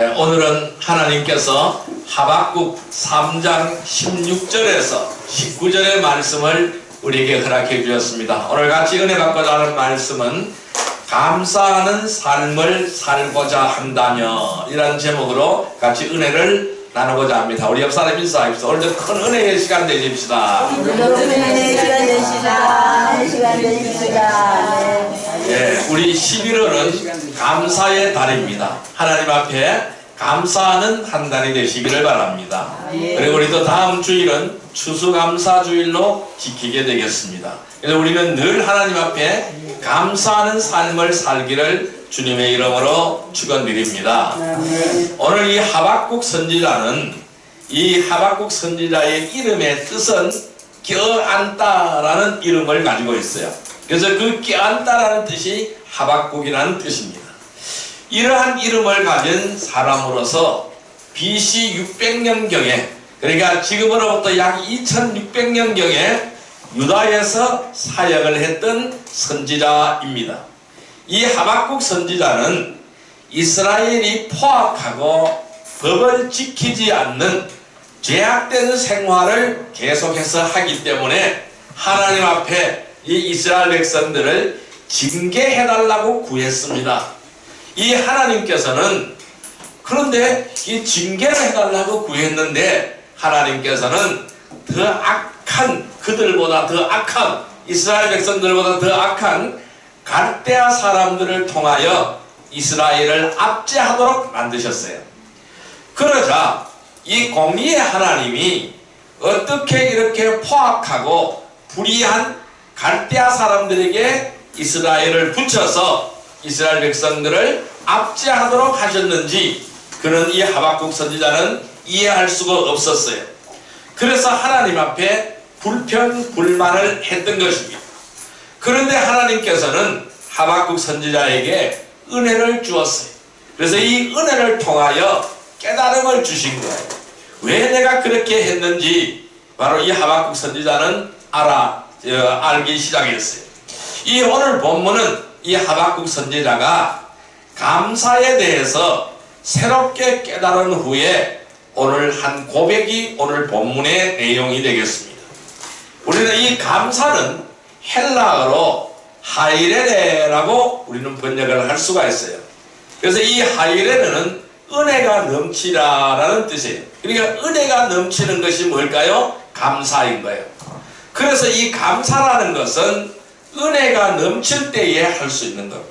오늘은 하나님께서 하박국 3장 16절에서 19절의 말씀을 우리에게 허락해 주셨습니다. 오늘 같이 은혜 받고자 하는 말씀은 감사하는 삶을 살고자 한다며 이라는 제목으로 같이 은혜를 나누고자 합니다. 우리 옆 사람 인사합시다. 오늘도 큰 은혜의 시간 되십시다. 예, 우리 11월은 감사의 달입니다. 하나님 앞에 감사하는 한 달이 되시기를 바랍니다. 그리고 우리도 다음 주일은 추수감사주일로 지키게 되겠습니다. 그래서 우리는 늘 하나님 앞에 감사하는 삶을 살기를 주님의 이름으로 축원드립니다. 오늘 이 하박국 선지자는 이 하박국 선지자의 이름의 뜻은 껴안다라는 이름을 가지고 있어요. 그래서 그 껴안다라는 뜻이 하박국이라는 뜻입니다. 이러한 이름을 가진 사람으로서 BC 600년경에, 그러니까 지금으로부터 약 2600년경에 유다에서 사역을 했던 선지자입니다. 이 하박국 선지자는 이스라엘이 포악하고 법을 지키지 않는 죄악된 생활을 계속해서 하기 때문에 하나님 앞에 이 이스라엘 백성들을 징계해달라고 구했습니다. 이 하나님께서는 그런데 이 징계를 해달라고 구했는데 하나님께서는 더 악한, 그들보다 더 악한, 이스라엘 백성들보다 더 악한 갈대아 사람들을 통하여 이스라엘을 압제하도록 만드셨어요. 그러자 이 공의의 하나님이 어떻게 이렇게 포악하고 불의한 갈대아 사람들에게 이스라엘을 붙여서 이스라엘 백성들을 압제하도록 하셨는지 그는 이 하박국 선지자는 이해할 수가 없었어요. 그래서 하나님 앞에 불평불만을 했던 것입니다. 그런데 하나님께서는 하박국 선지자에게 은혜를 주었어요. 그래서 이 은혜를 통하여 깨달음을 주신 거예요. 왜 내가 그렇게 했는지 바로 이 하박국 선지자는 알기 시작했어요. 이 오늘 본문은 이 하박국 선지자가 감사에 대해서 새롭게 깨달은 후에 오늘 한 고백이 오늘 본문의 내용이 되겠습니다. 우리는 이 감사는 헬라어로 하이레네라고 우리는 번역을 할 수가 있어요. 그래서 이 하이레네는 은혜가 넘치다라는 뜻이에요. 그러니까 은혜가 넘치는 것이 뭘까요? 감사인 거예요. 그래서 이 감사라는 것은 은혜가 넘칠 때에 할 수 있는 겁니다.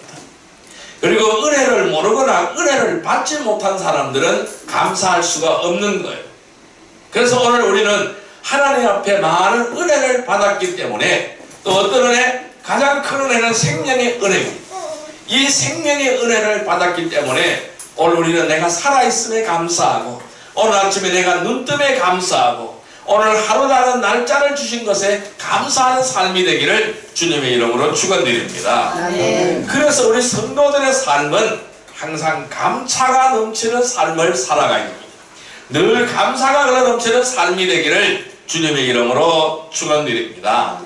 그리고 은혜를 모르거나 은혜를 받지 못한 사람들은 감사할 수가 없는 거예요. 그래서 오늘 우리는 하나님 앞에 많은 은혜를 받았기 때문에 또 어떤 은혜? 가장 큰 은혜는 생명의 은혜입니다. 이 생명의 은혜를 받았기 때문에 오늘 우리는 내가 살아있음에 감사하고 오늘 아침에 내가 눈뜸에 감사하고 오늘 하루라는 날짜를 주신 것에 감사하는 삶이 되기를 주님의 이름으로 축원드립니다. 그래서 우리 성도들의 삶은 항상 감사가 넘치는 삶을 살아가야 됩니다. 늘 감사가 넘치는 삶이 되기를 주님의 이름으로 축원드립니다.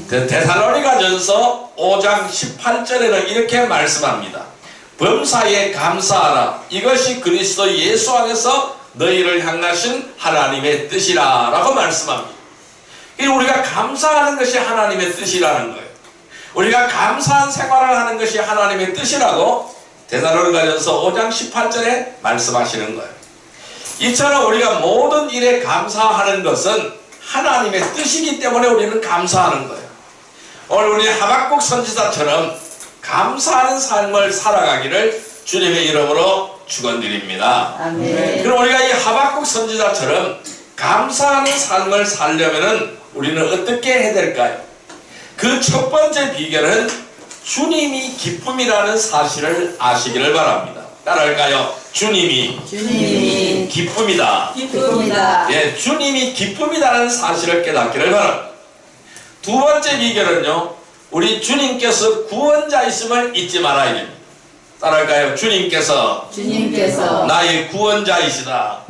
데살로니가전서 5장 18절에는 이렇게 말씀합니다. 범사에 감사하라. 이것이 그리스도 예수 안에서 너희를 향하신 하나님의 뜻이라 라고 말씀합니다. 우리가 감사하는 것이 하나님의 뜻이라는 거예요. 우리가 감사한 생활을 하는 것이 하나님의 뜻이라고 데살로니가전서 5장 18절에 말씀하시는 거예요. 이처럼 우리가 모든 일에 감사하는 것은 하나님의 뜻이기 때문에 우리는 감사하는 거예요. 오늘 우리 하박국 선지자처럼 감사하는 삶을 살아가기를 주님의 이름으로 축원드립니다. 그럼 우리가 이 하박국 선지자처럼 감사하는 삶을 살려면은 우리는 어떻게 해야 될까요? 그 첫 번째 비결은 주님이 기쁨이라는 사실을 아시기를 바랍니다. 따라할까요? 주님이 기쁨이다. 예, 주님이 기쁨이라는 사실을 깨닫기를 바랍니다. 두 번째 비결은요, 우리 주님께서 구원자이심을 잊지 말아야 됩니다. 따라할까요? 주님께서 나의 구원자이시다.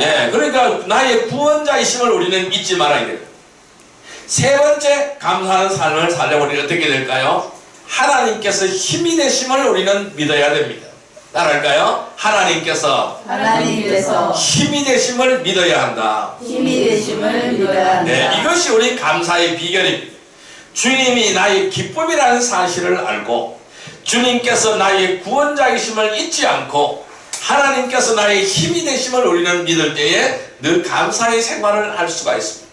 예, 그러니까 나의 구원자이심을 우리는 잊지 말아야 돼요. 세 번째 감사하는 삶을 살려면 우리는 어떻게 될까요? 하나님께서 힘이 되심을 우리는 믿어야 됩니다. 따라할까요? 하나님께서 힘이 되심을 믿어야 한다. 네, 이것이 우리 감사의 비결입니다. 주님이 나의 기쁨이라는 사실을 알고 주님께서 나의 구원자이심을 잊지 않고 하나님께서 나의 힘이 되심을 우리는 믿을 때에 늘 감사의 생활을 할 수가 있습니다.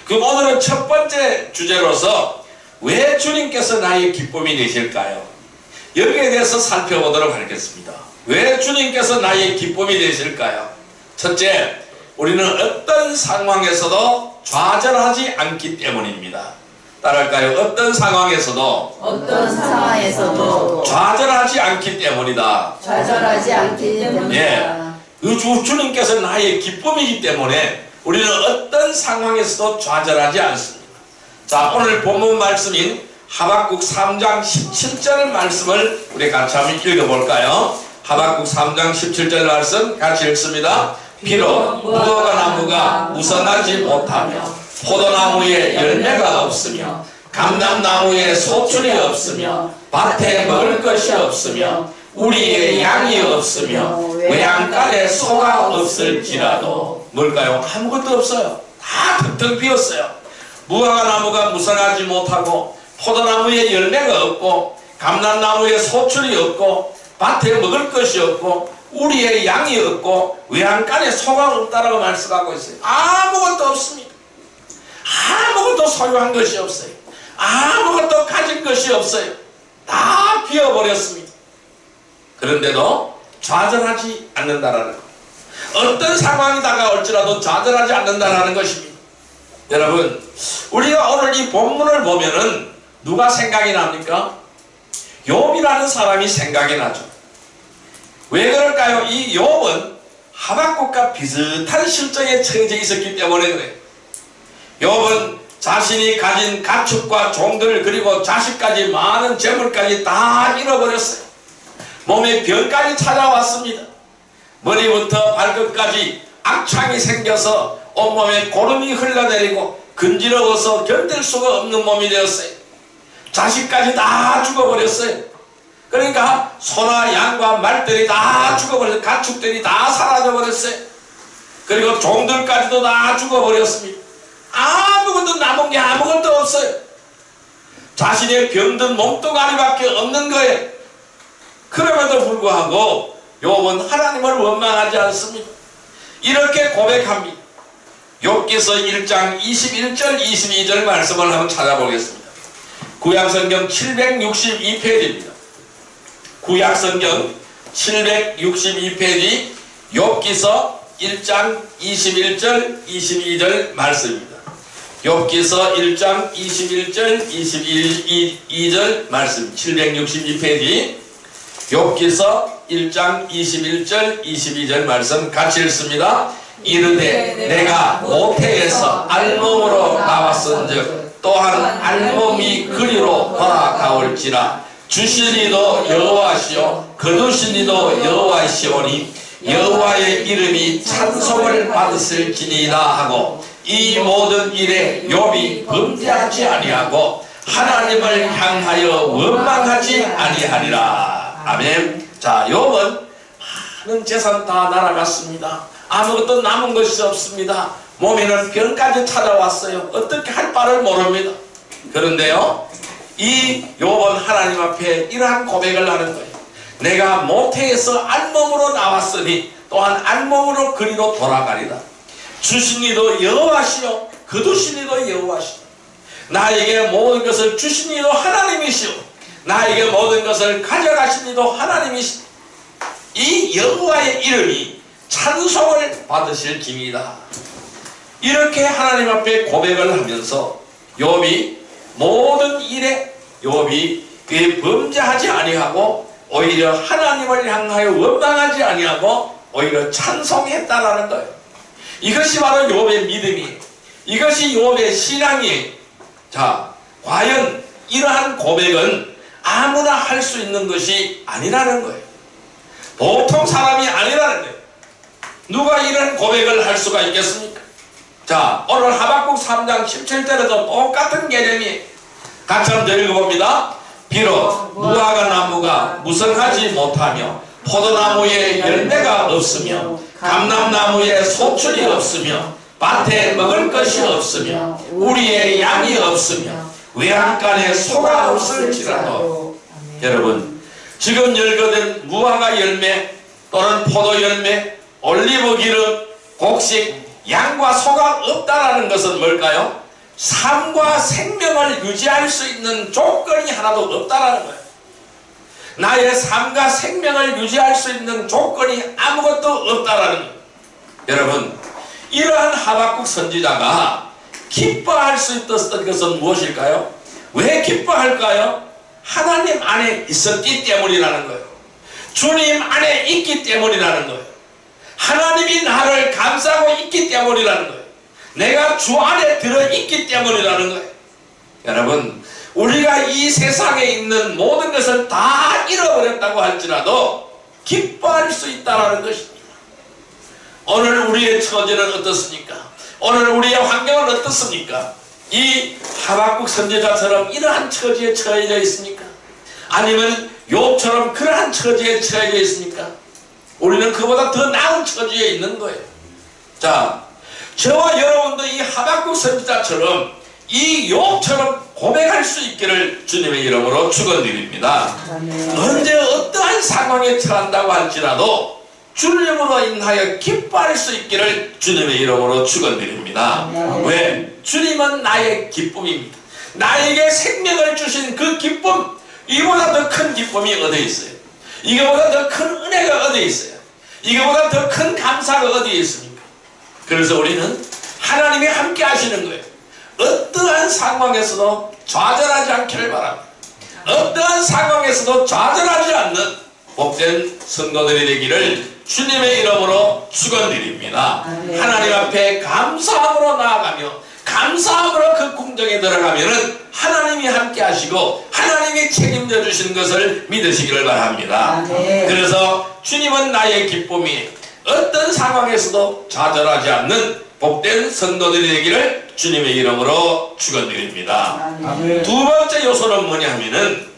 그럼 오늘은 첫 번째 주제로서 왜 주님께서 나의 기쁨이 되실까요? 여기에 대해서 살펴보도록 하겠습니다. 왜 주님께서 나의 기쁨이 되실까요? 첫째, 우리는 어떤 상황에서도 좌절하지 않기 때문입니다. 따라할까요? 어떤 상황에서도 좌절하지 않기 때문이다. 예, 주님께서 나의 기쁨이기 때문에 우리는 어떤 상황에서도 좌절하지 않습니다. 자, 오늘 본문 말씀인 하박국 3장 17절 말씀을 우리 같이 한번 읽어볼까요? 하박국 3장 17절 말씀 같이 읽습니다. 비록 무화과 나무가 무성하지 못하며 포도나무에 열매가 없으며 감람나무에 소출이 없으며 밭에 먹을 것이 없으며 우리의 양이 없으며 외양간에 소가 없을지라도 뭘까요? 아무것도 없어요. 다 텅텅 비었어요. 무화과 나무가 무성하지 못하고 포도나무에 열매가 없고 감람나무에 소출이 없고 밭에 먹을 것이 없고 우리의 양이 없고 외양간에 소가 없다라고 말씀하고 있어요. 아무것도 없습니다. 아무것도 소유한 것이 없어요. 아무것도 가진 것이 없어요. 다 비어버렸습니다. 그런데도 좌절하지 않는다라는 것. 어떤 상황이 다가올지라도 좌절하지 않는다라는 것입니다. 여러분, 우리가 오늘 이 본문을 보면은 누가 생각이 납니까? 욥이라는 사람이 생각이 나죠. 왜 그럴까요? 이 욥은 하박국과 비슷한 실정에 처해져 있었기 때문에 그래요. 욥은 자신이 가진 가축과 종들 그리고 자식까지 많은 재물까지 다 잃어버렸어요. 몸에 병까지 찾아왔습니다. 머리부터 발끝까지 악창이 생겨서 온몸에 고름이 흘러내리고 근지러워서 견딜 수가 없는 몸이 되었어요. 자식까지 다 죽어버렸어요. 그러니까 소나 양과 말들이 다 죽어버렸어요. 가축들이 다 사라져버렸어요. 그리고 종들까지도 다 죽어버렸습니다. 아무것도 남은 게 아무것도 없어요. 자신의 병든 몸뚱아리밖에 없는 거예요. 그럼에도 불구하고 욥은 하나님을 원망하지 않습니다. 이렇게 고백합니다. 욥기서 1장 21절 22절 말씀을 한번 찾아보겠습니다. 구약성경 762페이지입니다. 구약성경 762페이지 욥기서 1장 21절 22절 말씀입니다. 욥기서 1장 21절 22절 말씀 762페이지 욥기서 1장 21절 22절 말씀 같이 읽습니다. 이르되 내가 모태에서 알몸으로 나왔은즉 또한 알몸이 그리로 돌아가올지라 주신 이도 여호와시요 거두신 이도 여호와시오니 여호와의 이름이 찬송을 받으실지니이다 하고 이 모든 일에 욥이 범죄하지 아니하고 하나님을 향하여 원망하지 아니하리라. 아멘. 자, 욥은 많은 재산 다 날아갔습니다. 아무것도 남은 것이 없습니다. 몸에는 병까지 찾아왔어요. 어떻게 할 바를 모릅니다. 그런데요, 이 욥은 하나님 앞에 이러한 고백을 하는 거예요. 내가 모태에서 알몸으로 나왔으니 또한 알몸으로 그리로 돌아가리다. 주신 이도 여호와시요 거두신 이도 여호와시요. 나에게 모든 것을 주신 이도 하나님이시오. 나에게 모든 것을 가져가신 이도 하나님이시오. 이 여호와의 이름이 찬송을 받으실지니이다. 이렇게 하나님 앞에 고백을 하면서 욥이 모든 일에 욥이 그에 범죄하지 아니하고 오히려 하나님을 향하여 원망하지 아니하고 오히려 찬송했다라는 거예요. 이것이 바로 욥의 믿음이에요. 이것이 욥의 신앙이에요. 자, 과연 이러한 고백은 아무나 할 수 있는 것이 아니라는 거예요. 보통 사람이 아니라는 거예요. 누가 이런 고백을 할 수가 있겠습니까? 자, 오늘 하박국 3장 17절에도 똑같은 개념이에요. 같이 한번 읽어봅니다. 비록 무화과 나무가 무성하지 못하며 포도나무에 열매가 없으며 감람나무에 소출이 없으며 밭에 먹을 것이 없으며 우리의 양이 없으며 외양간에 소가 없을지라도. 여러분, 지금 열거된 무화과 열매 또는 포도 열매, 올리브 기름, 곡식, 양과 소가 없다라는 것은 뭘까요? 삶과 생명을 유지할 수 있는 조건이 하나도 없다라는 거예요. 나의 삶과 생명을 유지할 수 있는 조건이 아무것도 없다라는 거예요. 여러분, 이러한 하박국 선지자가 기뻐할 수 있었던 것은 무엇일까요? 왜 기뻐할까요? 하나님 안에 있었기 때문이라는 거예요. 주님 안에 있기 때문이라는 거예요. 하나님이 나를 감싸고 있기 때문이라는 거예요. 내가 주 안에 들어있기 때문이라는 거예요. 여러분, 우리가 이 세상에 있는 모든 것을 다 잃어버렸다고 할지라도 기뻐할 수 있다는 것입니다. 오늘 우리의 처지는 어떻습니까? 오늘 우리의 환경은 어떻습니까? 이 하박국 선지자처럼 이러한 처지에 처해져 있습니까? 아니면 욥처럼 그러한 처지에 처해져 있습니까? 우리는 그보다 더 나은 처지에 있는 거예요. 자, 저와 여러분도 이 하박국 선지자처럼 이 욥처럼 고백할 수 있기를 주님의 이름으로 축원드립니다. 언제 어떠한 상황에 처한다고 할지라도 주님으로 인하여 기뻐할 수 있기를 주님의 이름으로 축원드립니다. 왜? 주님은 나의 기쁨입니다. 나에게 생명을 주신 그 기쁨, 이보다 더 큰 기쁨이 어디에 있어요? 이거보다 더 큰 은혜가 어디에 있어요? 이거보다 더 큰 감사가 어디에 있습니까? 그래서 우리는 하나님이 함께 하시는 거예요. 어떠한 상황에서도 좌절하지 않기를 바랍니다. 어떠한 상황에서도 좌절하지 않는 복된 성도들이 되기를 주님의 이름으로 축원드립니다. 하나님 앞에 감사함으로 나아가며 감사함으로 그 궁정에 들어가면은 하나님이 함께 하시고 하나님이 책임져 주시는 것을 믿으시기를 바랍니다. 그래서 주님은 나의 기쁨이 어떤 상황에서도 좌절하지 않는 복된 성도들이 되기를 주님의 이름으로 축원드립니다. 두 번째 요소는 뭐냐 하면은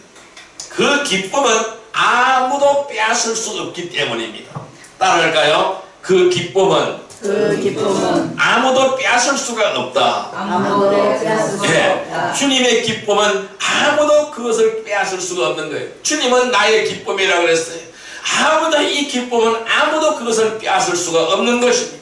그 기쁨은 아무도 빼앗을 수 없기 때문입니다. 따라할까요? 그 기쁨은 아무도 빼앗을 수가 없다. 주님의 기쁨은 아무도 그것을 빼앗을 수가 없는 거예요. 주님은 나의 기쁨이라고 그랬어요. 아무도 이 기쁨은 아무도 그것을 빼앗을 수가 없는 것입니다.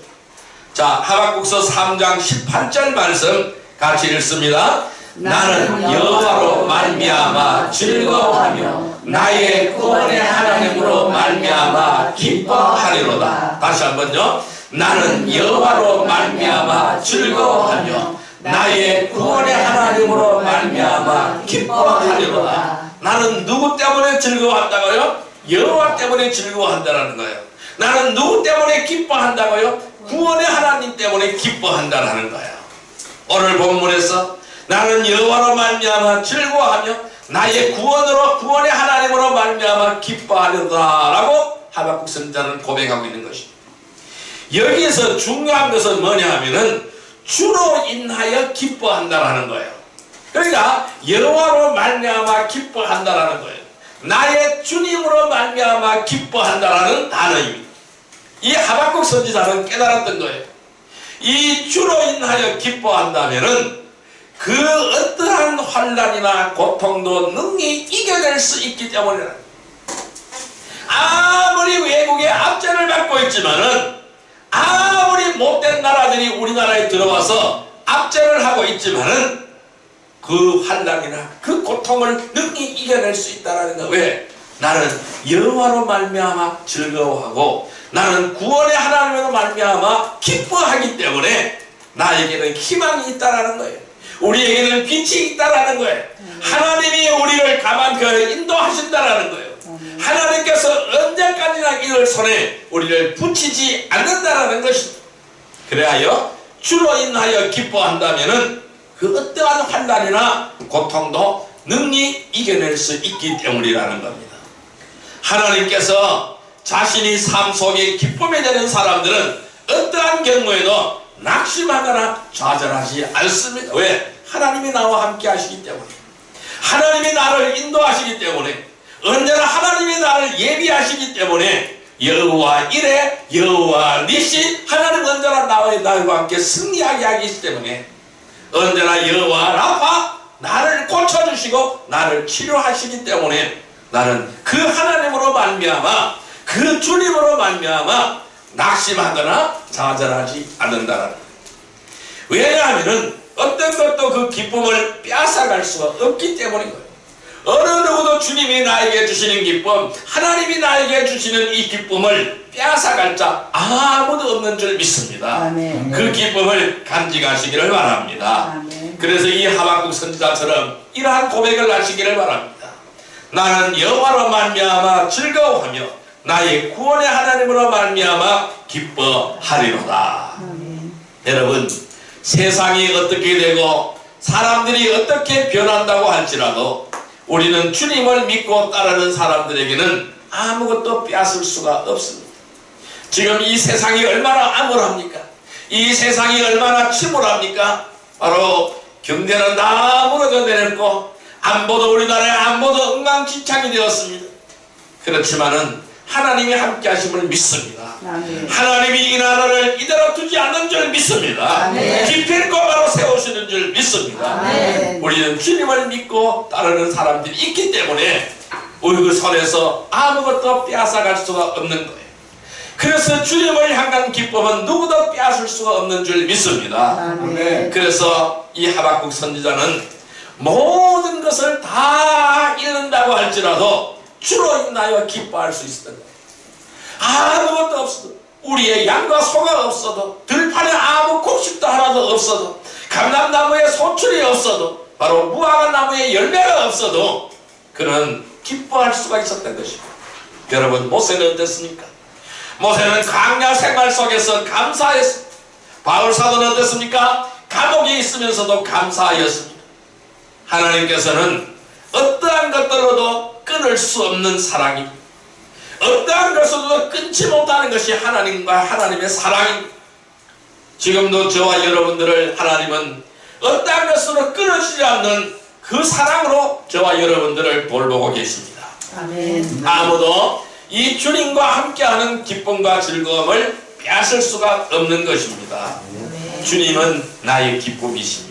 자, 하박국서 3장 18절 말씀 같이 읽습니다. 나는 여호와로 말미암아 즐거워하며 나의 구원의 하나님으로 말미암아 기뻐하리로다. 다시 한번요. 나는 여호와로 말미암아 즐거워하며 나의 구원의 하나님으로 말미암아 기뻐하리로다. 나는 누구 때문에 즐거워한다고요? 여호와 때문에 즐거워한다는 거예요. 나는 누구 때문에 기뻐한다고요? 구원의 하나님 때문에 기뻐한다는 거예요. 오늘 본문에서 나는 여호와로 말미암아 즐거워하며 나의 구원의 하나님으로 말미암아 기뻐하리로다라고 하박국 선지자는 고백하고 있는 것입니다. 여기에서 중요한 것은 뭐냐 하면은 주로 인하여 기뻐한다라는 거예요. 그러니까 여호와로 말미암아 기뻐한다라는 거예요. 나의 주님으로 말미암아 기뻐한다라는 단어입니다. 이 하박국 선지자는 깨달았던 거예요. 이 주로 인하여 기뻐한다면은 그 어떠한 환난이나 고통도 능히 이겨낼 수 있기 때문이라. 아무리 외국의 압제를 받고 있지만은 아무리 못된 나라들이 우리나라에 들어와서 압제를 하고 있지만은 그 환난이나 그 고통을 능히 이겨낼 수 있다는 거. 왜? 나는 여호와로 말미암아 즐거워하고 나는 구원의 하나님으로 말미암아 기뻐하기 때문에 나에게는 희망이 있다라는 거예요. 우리에게는 빛이 있다라는 거예요. 하나님이 우리를 가만 인도하신다라는 거예요. 하나님께서 언제까지나 이를 손에 우리를 붙이지 않는다라는 것입니다. 그래하여 주로 인하여 기뻐한다면은 그 어떠한 환난이나 고통도 능히 이겨낼 수 있기 때문이라는 겁니다. 하나님께서 자신이 삶 속에 기쁨이 되는 사람들은 어떠한 경우에도 낙심하거나 좌절하지 않습니다. 왜? 하나님이 나와 함께 하시기 때문에, 하나님이 나를 인도하시기 때문에, 언제나 하나님이 나를 예비하시기 때문에 여호와 이레 여호와 니시 하나님 언제나 나와 함께 승리하게 하기 때문에 언제나 여호와 라파 나를 고쳐주시고 나를 치료하시기 때문에 나는 그 하나님으로 말미암아 그 주님으로 말미암아 낙심하거나 좌절하지 않는다는 거예요. 왜냐하면 어떤 것도 그 기쁨을 빼앗아갈 수가 없기 때문인 거예요. 어느 누구도 주님이 나에게 주시는 기쁨, 하나님이 나에게 주시는 이 기쁨을 빼앗아갈 자 아무도 없는 줄 믿습니다. 아멘. 그 기쁨을 간직하시기를 바랍니다. 아멘. 그래서 이 하박국 선지자처럼 이러한 고백을 하시기를 바랍니다. 나는 여호와로 말미암아 즐거워하며 나의 구원의 하나님으로 말미암아 기뻐하리로다. 아멘. 여러분, 세상이 어떻게 되고 사람들이 어떻게 변한다고 할지라도 우리는 주님을 믿고 따르는 사람들에게는 아무것도 빼앗을 수가 없습니다. 지금 이 세상이 얼마나 암울합니까? 이 세상이 얼마나 침울합니까? 바로 경제는 다 무너져 내렸고 안보도 우리나라의 안보도 엉망진창이 되었습니다. 그렇지만은 하나님이 함께 하심을 믿습니다. 아멘. 하나님이 이 나라를 이대로 두지 않는 줄 믿습니다. 아멘. 기필코바로 세우시는 줄 믿습니다. 아멘. 우리는 주님을 믿고 따르는 사람들이 있기 때문에 우리 그 손에서 아무것도 빼앗아갈 수가 없는 거예요. 그래서 주님을 향한 기쁨은 누구도 빼앗을 수가 없는 줄 믿습니다. 아멘. 그래서 이 하박국 선지자는 모든 것을 다 잃는다고 할지라도 주로 인하여 기뻐할 수 있었던 거예요. 아무것도 없어도 우리의 양과 소가 없어도 들판에 아무 곡식도 하나도 없어도 감람나무에 소출이 없어도 바로 무화과나무에 열매가 없어도 그는 기뻐할 수가 있었던 것입니다. 여러분, 모세는 어땠습니까? 모세는 광야 생활 속에서 감사했습니다. 바울사도는 어땠습니까? 감옥에 있으면서도 감사하였습니다. 하나님께서는 어떠한 것들로도 끊을 수 없는 사랑입니다. 어떠한 것으로도 끊지 못하는 것이 하나님과 하나님의 사랑입니다. 지금도 저와 여러분들을 하나님은 어떠한 것으로 끊어지지 않는 그 사랑으로 저와 여러분들을 돌보고 계십니다. 아멘. 아무도 이 주님과 함께하는 기쁨과 즐거움을 빼앗을 수가 없는 것입니다. 주님은 나의 기쁨이십니다.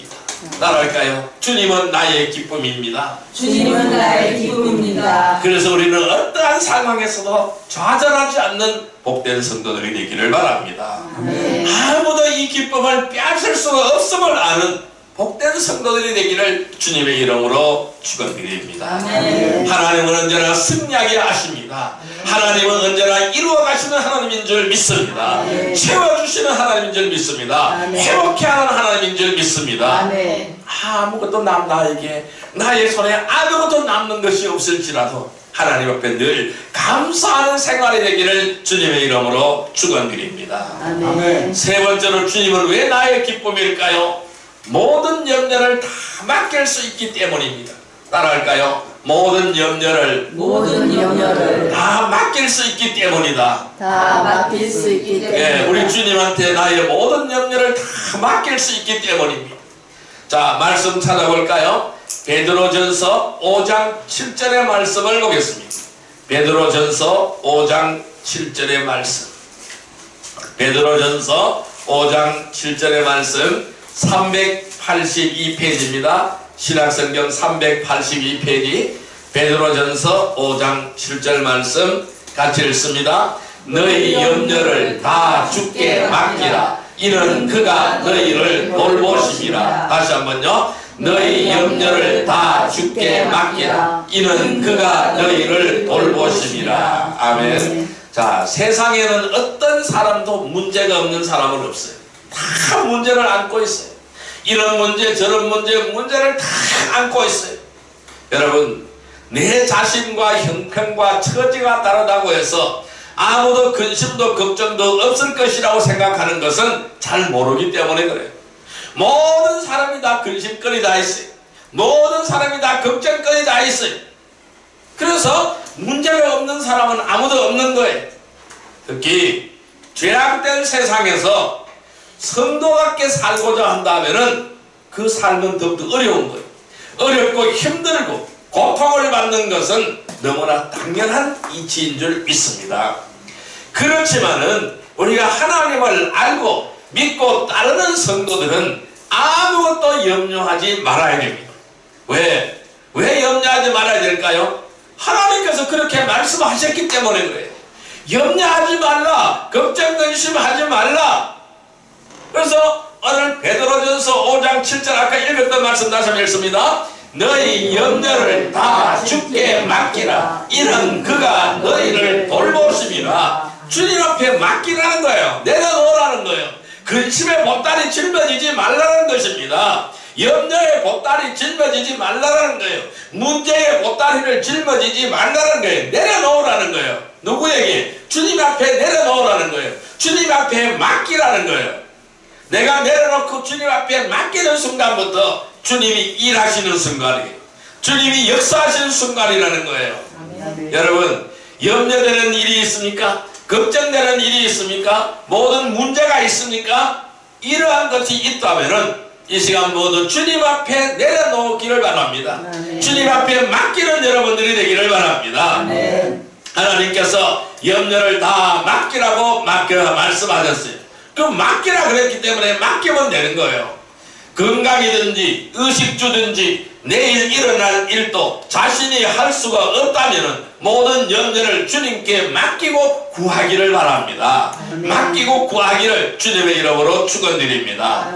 따라할까요? 주님은 나의 기쁨입니다. 주님은 나의 기쁨입니다. 그래서 우리는 어떠한 상황에서도 좌절하지 않는 복된 성도들이 되기를 바랍니다. 아멘. 아무도 이 기쁨을 빼앗을 수가 없음을 아는 복된 성도들이 되기를 주님의 이름으로 축원드립니다. 아멘. 하나님은 언제나 승리하게 하십니다. 하나님은 언제나 이루어 가시는 하나님인 줄 믿습니다. 아멘. 채워주시는 하나님인 줄 믿습니다. 아멘. 회복케 하는 하나님인 줄 믿습니다. 아멘. 아무것도 나에게 나의 손에 아무것도 남는 것이 없을지라도 하나님 앞에 늘 감사하는 생활이 되기를 주님의 이름으로 축원드립니다. 아멘. 세 번째로 주님은 왜 나의 기쁨일까요? 모든 염려를 다 맡길 수 있기 때문입니다. 따라할까요? 모든 염려를 다 맡길 수 있기 때문이다. 다 맡길 수 있기 때문에. 예, 우리 주님한테 나의 모든 염려를 다 맡길 수 있기 때문입니다. 자, 말씀 찾아볼까요? 베드로전서 5장 7절의 말씀을 보겠습니다. 베드로전서 5장 7절의 말씀. 베드로전서 5장 7절의 말씀 382페이지입니다. 신약성경 382페이지 베드로전서 5장 7절 말씀 같이 읽습니다. 너희 염려를 다 주께 맡기라. 이는 그가 너희를 돌보심이라. 다시 한번요. 너희 염려를 다 주께 맡기라. 이는 그가 너희를 돌보심이라. 아멘. 자, 세상에는 어떤 사람도 문제가 없는 사람은 없어요. 다 문제를 안고 있어요. 이런 문제 저런 문제를 다 안고 있어요. 여러분, 내 자신과 형편과 처지가 다르다고 해서 아무도 근심도 걱정도 없을 것이라고 생각하는 것은 잘 모르기 때문에 그래요. 모든 사람이 다 근심거리 다 있어요. 모든 사람이 다 걱정거리 다 있어요. 그래서 문제가 없는 사람은 아무도 없는 거예요. 특히 죄악된 세상에서 성도답게 살고자 한다면은 그 삶은 더욱더 어려운 거예요. 어렵고 힘들고 고통을 받는 것은 너무나 당연한 이치인 줄 믿습니다. 그렇지만은 우리가 하나님을 알고 믿고 따르는 성도들은 아무것도 염려하지 말아야 됩니다. 왜 염려하지 말아야 될까요? 하나님께서 그렇게 말씀하셨기 때문에 그래요. 염려하지 말라, 걱정 근심하지 말라. 그래서 오늘 베드로전서 5장 7절 아까 읽었던 말씀 다시 한번 읽습니다. 너희 염려를 다 주께 맡기라. 이는 그가 너희를 돌보심이라. 주님 앞에 맡기라는 거예요. 내려놓으라는 거예요. 근심의 보따리 짊어지지 말라는 것입니다. 염려의 보따리 짊어지지 말라는 거예요. 문제의 보따리를 짊어지지 말라는 거예요. 내려놓으라는 거예요. 누구에게? 주님 앞에 내려놓으라는 거예요. 주님 앞에 맡기라는 거예요. 내가 내려놓고 주님 앞에 맡기는 순간부터 주님이 일하시는 순간이에요. 주님이 역사하시는 순간이라는 거예요. 여러분, 염려되는 일이 있습니까? 걱정되는 일이 있습니까? 모든 문제가 있습니까? 이러한 것이 있다면은 이 시간 모두 주님 앞에 내려놓기를 바랍니다. 주님 앞에 맡기는 여러분들이 되기를 바랍니다. 하나님께서 염려를 다 맡기라고 말씀하셨어요. 그 맡기라 그랬기 때문에 맡기면 되는 거예요. 건강이든지 의식주든지 내일 일어날 일도 자신이 할 수가 없다면 모든 염려를 주님께 맡기고 구하기를 바랍니다. 맡기고 구하기를 주님의 이름으로 축원드립니다.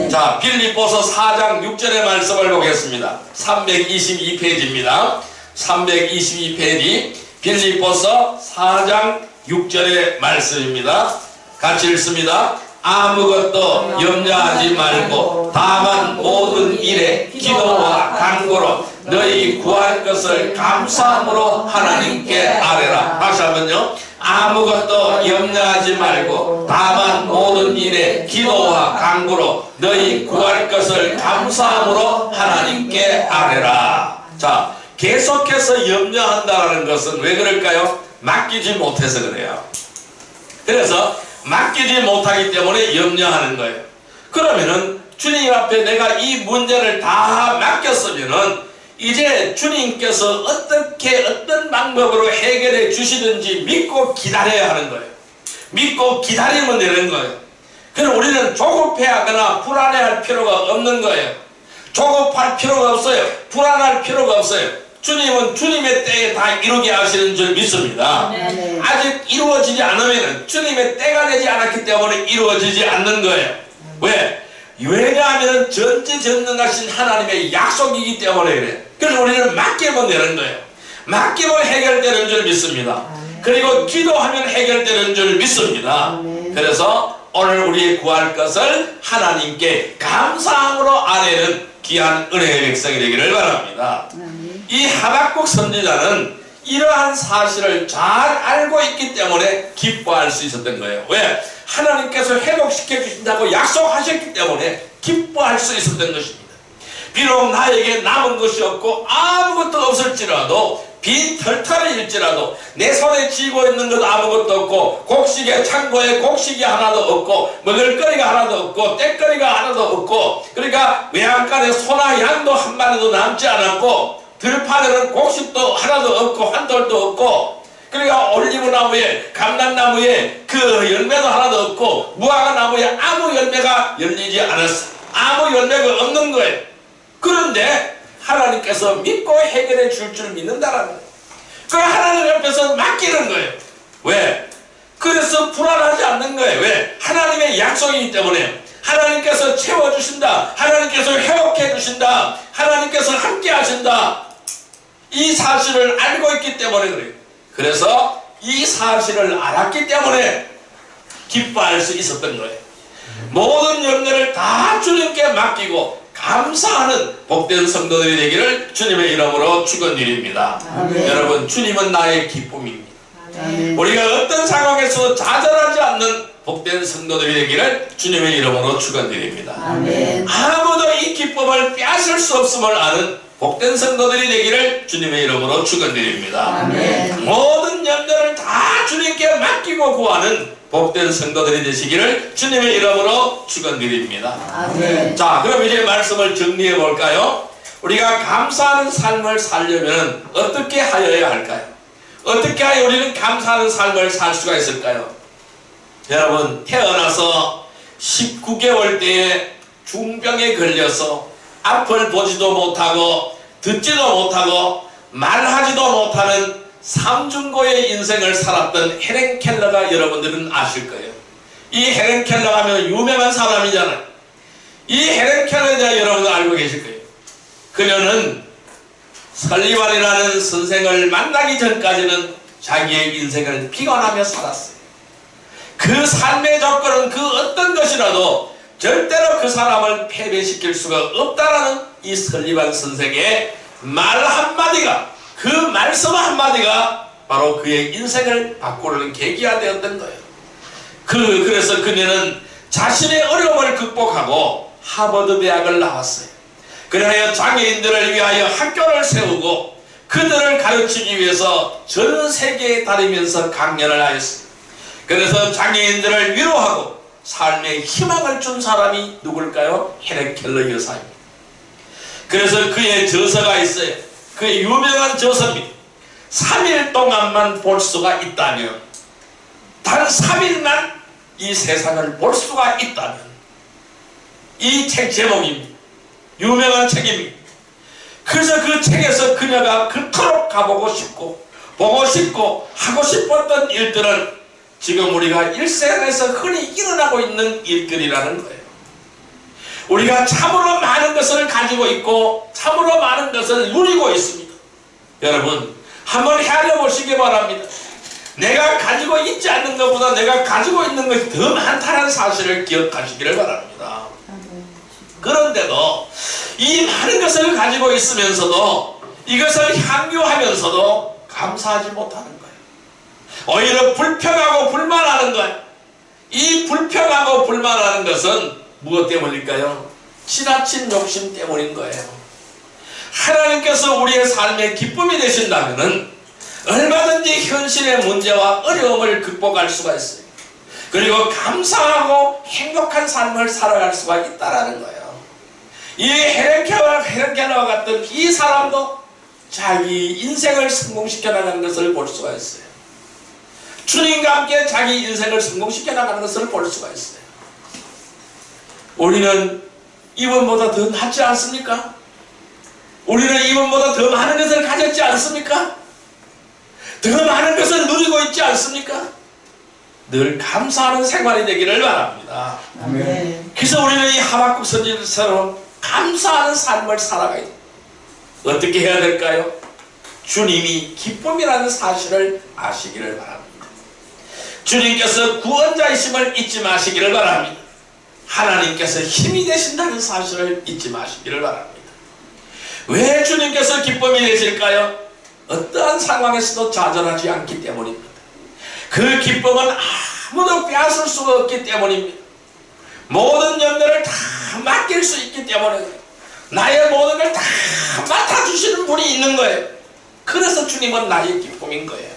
자, 빌립보서 4장 6절의 말씀을 보겠습니다. 322페이지입니다. 322페이지 빌립보서 4장 6절의 말씀입니다. 같이 읽습니다. 아무것도 염려하지 말고 다만 모든 일에 기도와 간구로 너희 구할 것을 감사함으로 하나님께 아뢰라. 다시 한번요. 아무것도 염려하지 말고 다만 모든 일에 기도와 간구로 너희 구할 것을 감사함으로 하나님께 아뢰라. 자, 계속해서 염려한다는 것은 왜 그럴까요? 맡기지 못해서 그래요. 그래서 맡기지 못하기 때문에 염려하는 거예요. 그러면은 주님 앞에 내가 이 문제를 다 맡겼으면은 이제 주님께서 어떤 방법으로 해결해 주시든지 믿고 기다려야 하는 거예요. 믿고 기다리면 되는 거예요. 그럼 우리는 조급해하거나 불안해할 필요가 없는 거예요. 조급할 필요가 없어요. 불안할 필요가 없어요. 주님은 주님의 때에 다 이루게 하시는 줄 믿습니다. 아직 이루어지지 않으면 주님의 때가 되지 않았기 때문에 이루어지지 않는 거예요. 왜? 왜냐하면 전지전능하신 하나님의 약속이기 때문에 그래요. 그래서 우리는 맡기면 되는 거예요. 맡기면 해결되는 줄 믿습니다. 그리고 기도하면 해결되는 줄 믿습니다. 그래서 오늘 우리 구할 것을 하나님께 감사함으로 아뢰는 귀한 은혜의 백성이 되기를 바랍니다. 이 하박국 선지자는 이러한 사실을 잘 알고 있기 때문에 기뻐할 수 있었던 거예요. 왜? 하나님께서 회복시켜 주신다고 약속하셨기 때문에 기뻐할 수 있었던 것입니다. 비록 나에게 남은 것이 없고 아무것도 없을지라도 빈 털털일지라도 내 손에 쥐고 있는 것 아무것도 없고 곡식에 창고에 곡식이 하나도 없고 먹을거리가 하나도 없고 떼거리가 하나도 없고 그러니까 외양간에 소나 양도 한 마리도 남지 않았고 들판에는 곡식도 하나도 없고 한 돌도 없고 그러니까 올리브나무에 감람나무에 그 열매도 하나도 없고 무화과나무에 아무 열매가 열리지 않았어. 아무 열매가 없는 거예요. 그런데 하나님께서 믿고 해결해 줄 줄 믿는다라는 거예요. 그 하나님 옆에서 맡기는 거예요. 왜? 그래서 불안하지 않는 거예요. 왜? 하나님의 약속이기 때문에 하나님께서 채워주신다. 하나님께서 회복해 주신다. 하나님께서 함께 하신다. 이 사실을 알고 있기 때문에 그래요. 그래서 이 사실을 알았기 때문에 기뻐할 수 있었던 거예요. 모든 염려를 다 주님께 맡기고 감사하는 복된 성도들이 되기를 주님의 이름으로 축원드립니다. 여러분, 주님은 나의 기쁨입니다. 우리가 어떤 상황에서도 좌절하지 않는 복된 성도들이 되기를 주님의 이름으로 축원드립니다. 아무도 이 기쁨을 빼앗을 수 없음을 아는 복된 성도들이 되기를 주님의 이름으로 축원드립니다. 모든 염려를 다 주님께 맡기고 구하는 복된 성도들이 되시기를 주님의 이름으로 축원드립니다. 자, 그럼 이제 말씀을 정리해 볼까요? 우리가 감사하는 삶을 살려면 어떻게 하여야 할까요? 어떻게 하여 우리는 감사하는 삶을 살 수가 있을까요? 여러분, 태어나서 19개월 때에 중병에 걸려서 앞을 보지도 못하고 듣지도 못하고 말하지도 못하는 삼중고의 인생을 살았던 헬렌 켈러가 여러분들은 아실 거예요. 이 헬렌 켈러 하면 유명한 사람이잖아요. 이 헬렌 켈러에 대해 여러분들 알고 계실 거예요. 그녀는 설리반이라는 선생을 만나기 전까지는 자기의 인생을 비관하며 살았어요. 그 삶의 조건은 그 어떤 것이라도 절대로 그 사람을 패배시킬 수가 없다라는 이 설리반 선생의 말 한마디가, 그 말씀 한마디가 바로 그의 인생을 바꾸는 계기가 되었던 거예요. 그래서 그녀는 자신의 어려움을 극복하고 하버드 대학을 나왔어요. 그래야 장애인들을 위하여 학교를 세우고 그들을 가르치기 위해서 전 세계에 다니면서 강연을 하였습니다. 그래서 장애인들을 위로하고 삶에 희망을 준 사람이 누굴까요? 헬렌 켈러 여사입니다. 그래서 그의 저서가 있어요. 그의 유명한 저서입니다. 3일 동안만 볼 수가 있다면, 단 3일만 이 세상을 볼 수가 있다면, 이 책 제목입니다. 유명한 책입니다. 그래서 그 책에서 그녀가 그토록 가보고 싶고 보고 싶고 하고 싶었던 일들은 지금 우리가 일생에서 흔히 일어나고 있는 일들이라는 거예요. 우리가 참으로 많은 것을 가지고 있고 참으로 많은 것을 누리고 있습니다. 여러분, 한번 헤아려 보시기 바랍니다. 내가 가지고 있지 않는 것보다 내가 가지고 있는 것이 더 많다는 사실을 기억하시기를 바랍니다. 그런데도 이 많은 것을 가지고 있으면서도 이것을 향유하면서도 감사하지 못하는 거예요. 오히려 불평하고 불만하는 거예요. 이 불평하고 불만하는 것은 무엇 때문일까요? 지나친 욕심 때문인 거예요. 하나님께서 우리의 삶의 기쁨이 되신다면 얼마든지 현실의 문제와 어려움을 극복할 수가 있어요. 그리고 감사하고 행복한 삶을 살아갈 수가 있다는 거예요. 이 헬렌 켈러와 같은 이 사람도 자기 인생을 성공시켜 나가는 것을 볼 수가 있어요. 주님과 함께 자기 인생을 성공시켜 나가는 것을 볼 수가 있어요. 우리는 이분보다 더 낫지 않습니까? 우리는 이분보다 더 많은 것을 가졌지 않습니까? 더 많은 것을 누리고 있지 않습니까? 늘 감사하는 생활이 되기를 바랍니다. 아멘. 그래서 우리는 이 하박국 선지자처럼 감사하는 삶을 살아가야 됩니다. 어떻게 해야 될까요? 주님이 기쁨이라는 사실을 아시기를 바랍니다. 주님께서 구원자이심을 잊지 마시기를 바랍니다. 하나님께서 힘이 되신다는 사실을 잊지 마시기를 바랍니다. 왜 주님께서 기쁨이 되실까요? 어떠한 상황에서도 좌절하지 않기 때문입니다. 그 기쁨은 아무도 빼앗을 수가 없기 때문입니다. 모든 염려를 다 맡길 수 있기 때문에 나의 모든 걸 다 맡아주시는 분이 있는 거예요. 그래서 주님은 나의 기쁨인 거예요.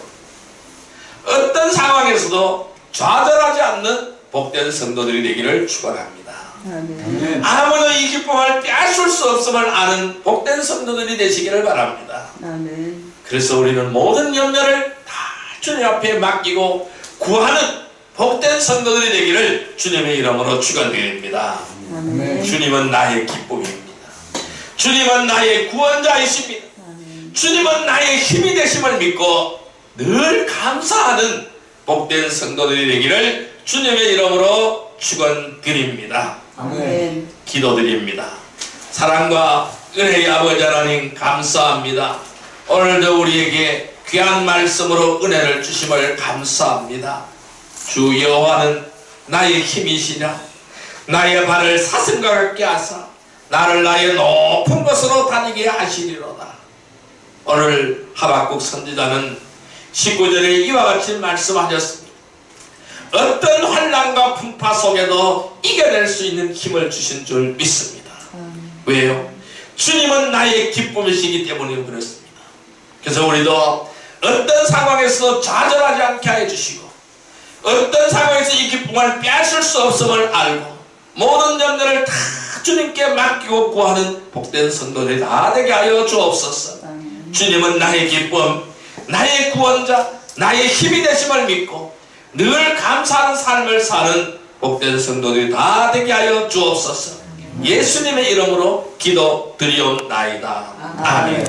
어떤 상황에서도 좌절하지 않는 복된 성도들이 되기를 축원합니다. 아멘. 아무도 이 기쁨을 빼앗을 수 없음을 아는 복된 성도들이 되시기를 바랍니다. 아멘. 그래서 우리는 모든 염려를 다 주님 앞에 맡기고 구하는 복된 성도들이 되기를 주님의 이름으로 축원드립니다. 아멘. 주님은 나의 기쁨입니다. 주님은 나의 구원자이십니다. 주님은 나의 힘이 되심을 믿고 늘 감사하는 복된 성도들이 되기를 주님의 이름으로 축원드립니다. 아멘. 기도드립니다. 사랑과 은혜의 아버지 하나님 감사합니다. 오늘도 우리에게 귀한 말씀으로 은혜를 주심을 감사합니다. 주 여호와는 나의 힘이시냐, 나의 발을 사슴과 같게 하사 나를 나의 높은 곳으로 다니게 하시리로다. 오늘 하박국 선지자는 19절에 이와 같이 말씀하셨습니다. 어떤 환난과 풍파 속에도 이겨낼 수 있는 힘을 주신 줄 믿습니다. 왜요? 주님은 나의 기쁨이시기 때문에 그렇습니다. 그래서 우리도 어떤 상황에서도 좌절하지 않게 해주시고 어떤 상황에서 이 기쁨을 빼앗을 수 없음을 알고 모든 점들을 다 주님께 맡기고 구하는 복된 성도들이 다 되게 하여 주옵소서. 아멘. 주님은 나의 기쁨, 나의 구원자, 나의 힘이 되심을 믿고 늘 감사하는 삶을 사는 복된 성도들이 다 되게 하여 주옵소서. 예수님의 이름으로 기도드리옵나이다. 아멘.